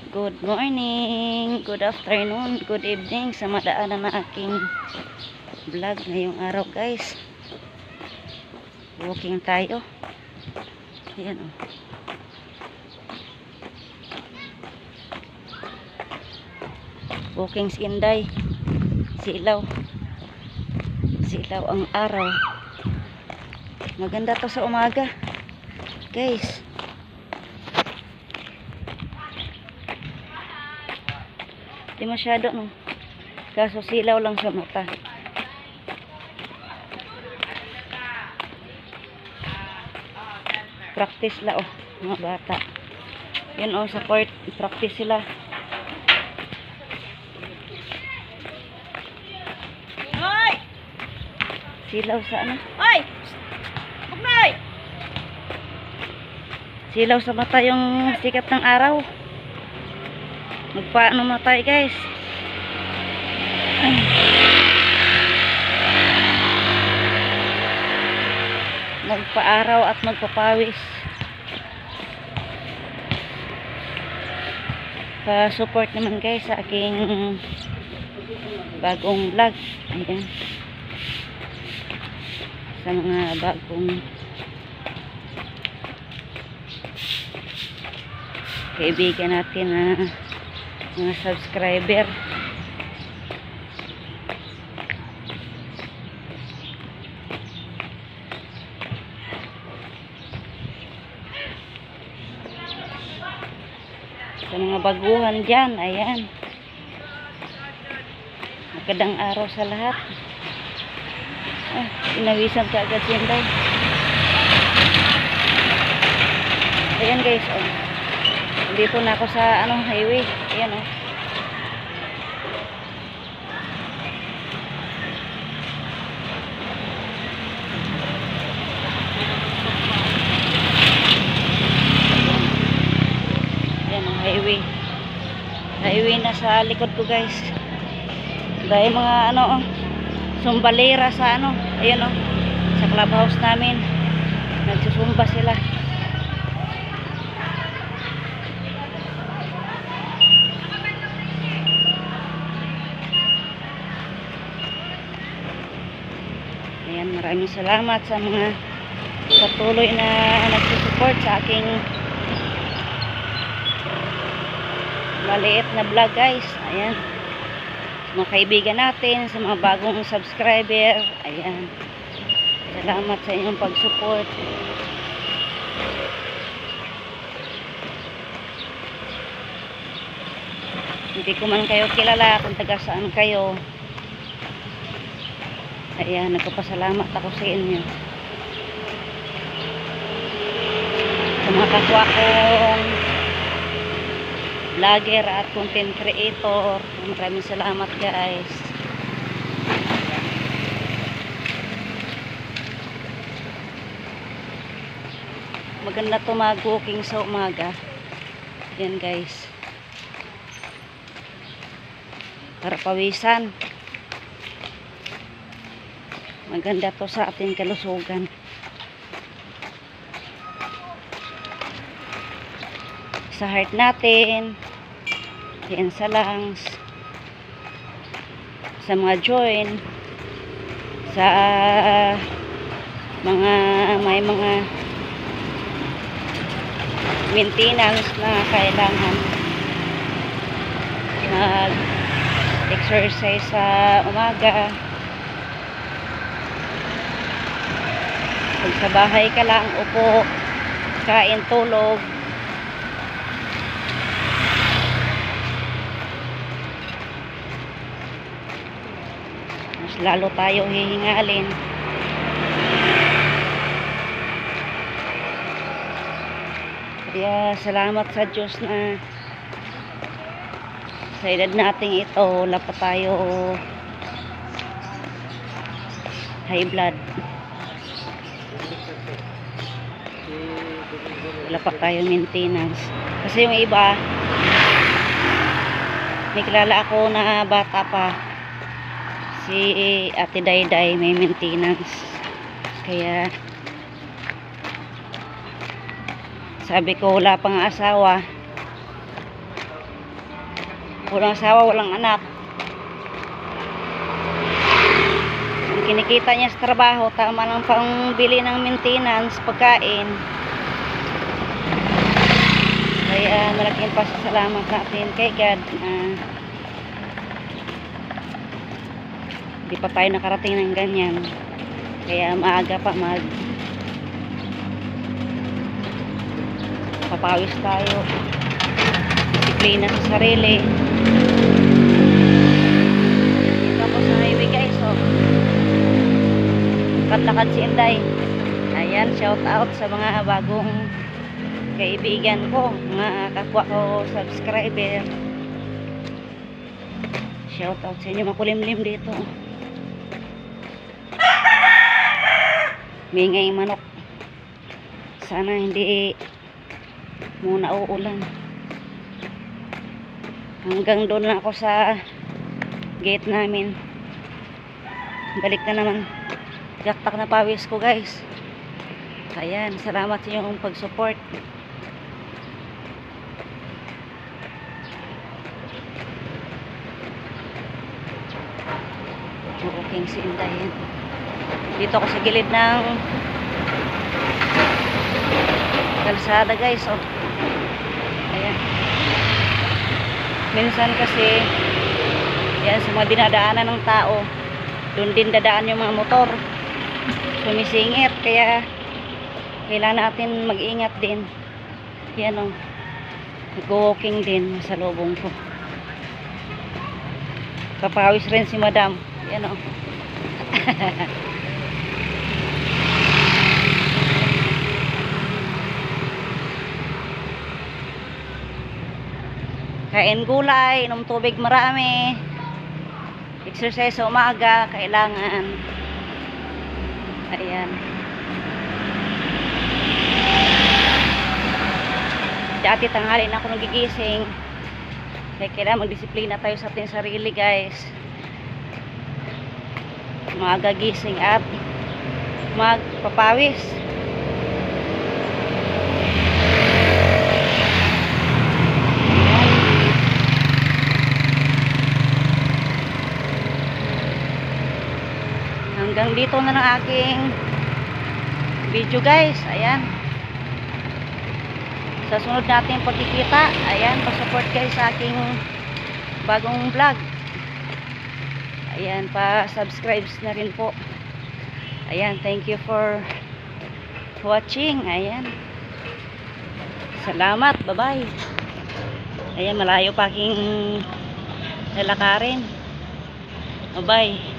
Good morning, good afternoon, good evening sa madaanan na aking vlog ngayong araw guys. Walking tayo. Ayan o. Walking si Inday. Silaw. Silaw ang araw. Maganda to sa umaga. Guys. Di masyado no. Kaso silaw lang sa mata. Practice la oh, mga bata. Yan oh, sa court, practice sila. Hoy! Silaw sa ano? Hoy! Bugnoy! Silaw sa mata yung sikat ng araw. Magpaano matay guys. Magpaaraw at magpapawis. Pa-support naman guys sa aking bagong vlog. Ayan. Sa mga bagong kaibigan natin na mga subscriber. Sa mga baguhan dyan, ayan. Magandang araw sa lahat. Inawisan ka agad yan guys. Ayan guys, oh. Dito na ako sa highway. Ayan oh. Ayan ang highway. Highway na sa likod ko guys. Dahil mga sumbalera sa ayan oh. Sa clubhouse namin. Nagsusumba sila. Ayan, maraming salamat sa mga patuloy na nagsusupport sa aking maliit na vlog guys. Ayan. Sa mga kaibigan natin, sa mga bagong subscriber. Ayan. Salamat sa inyong pag-support. Hindi ko man kayo kilala kung taga saan kayo. Ayan, nagpapasalamat ako sa inyo. Sa mga kapwa kong vlogger at content creator, maraming salamat guys. Maganda to mag-walking sa umaga. Yan guys. Para pawisan. Maganda to sa ating kalusugan. Sa heart natin. Yan sa lungs. Sa mga joint. Sa may mga maintenance na kailangan mag-exercise sa umaga. Pag sa bahay ka lang, upo, kain, tulog. Mas lalo tayo hihingalin. Kaya salamat sa Diyos na sa edad nating ito, wala pa tayo high blood. Wala pa tayo maintenance. Kasi yung iba, may kilala ako na bata pa. Si Ate Dayday may maintenance. Kaya sabi ko wala pang asawa. Walang asawa, walang anak. Ang kinikita niya sa trabaho, tama lang pangbili ng maintenance, pagkain. Kaya malaking pasasalamat natin kay God na di pa tayo nakarating ng ganyan. Kaya maaga pa papawis tayo, disiplina sa sarili. Dito ako sa highway guys, so lakad si Inday. Ayan, shout out sa mga bagong kaibigan ko, mga kapwa ko subscriber. Shout out sa inyo, makulimlim dito. May ngay manok. Sana hindi muna uulan. Hanggang doon na ako sa gate namin. Balik na naman. Jaktak na pawis ko guys. Ayan, salamat sa inyong pag-support. Okay, si Inday yan. Dito ako sa gilid ng kalsada guys, oh. Ayan. Minsan kasi yan, sa mga dinadaanan ng tao, doon din dadaan yung mga motor, sumisingit. Kaya kailangan natin mag-ingat din. Yan, oh. Nag-walking din sa lubong ko. Papawis rin si madam. Yan, oh. Kain gulay, inom tubig marami, exercise sa umaga, kailangan. Ayan. Dati tanghali na ako nagigising. Kaya kailangan magdisiplina tayo sa ating sarili guys. Maaga gising at magpapawis. Hanggang dito na ng aking video guys. Ayan. Sa sunod natin pagkikita, ayan, pa-support guys sa aking bagong vlog. Ayan, pa-subscribe na rin po. Ayan, thank you for watching. Ayan. Salamat, bye-bye. Ayan, malayo pa aking lalakarin. Bye-bye.